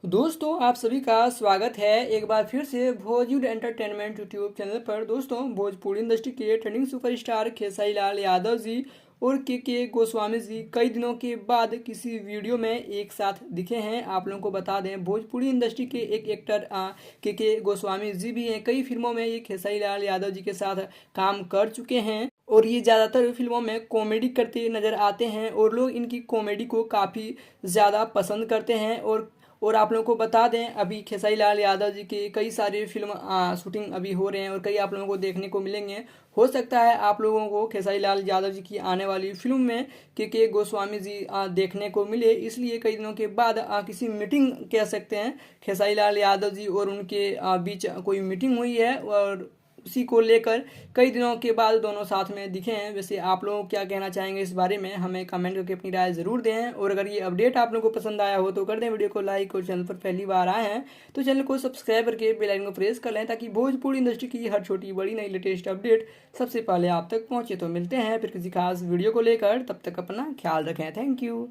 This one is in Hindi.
दोस्तों आप सभी का स्वागत है एक बार फिर से भोजपुरी एंटरटेनमेंट यूट्यूब चैनल पर। दोस्तों भोजपुरी इंडस्ट्री के ट्रेंडिंग सुपरस्टार खेसारी लाल यादव जी और के गोस्वामी जी कई दिनों के बाद किसी वीडियो में एक साथ दिखे हैं। आप लोगों को बता दें भोजपुरी इंडस्ट्री के एक एक्टर के गोस्वामी जी भी हैं। कई फिल्मों में ये खेसारी लाल यादव जी के साथ काम कर चुके हैं और ये ज़्यादातर फिल्मों में कॉमेडी करते नज़र आते हैं और लोग इनकी कॉमेडी को काफ़ी ज़्यादा पसंद करते हैं। और आप लोगों को बता दें अभी खेसारी लाल यादव जी की कई सारी फिल्म शूटिंग अभी हो रहे हैं और कई आप लोगों को देखने को मिलेंगे। हो सकता है आप लोगों को खेसारी लाल यादव जी की आने वाली फिल्म में के गोस्वामी जी देखने को मिले, इसलिए कई दिनों के बाद किसी मीटिंग कह सकते हैं खेसारी लाल यादव जी और उनके बीच कोई मीटिंग हुई है और उसी को लेकर कई दिनों के बाद दोनों साथ में दिखे हैं। वैसे आप लोग क्या कहना चाहेंगे इस बारे में हमें कमेंट करके अपनी राय ज़रूर दें। और अगर ये अपडेट आप लोगों को पसंद आया हो तो कर दें वीडियो को लाइक, और चैनल पर पहली बार आए हैं तो चैनल को सब्सक्राइब करके बेल आइकन को प्रेस कर लें ताकि भोजपुरी इंडस्ट्री की हर छोटी बड़ी नई लेटेस्ट अपडेट सबसे पहले आप तक पहुँचे। तो मिलते हैं फिर किसी खास वीडियो को लेकर, तब तक अपना ख्याल रखें। Thank you.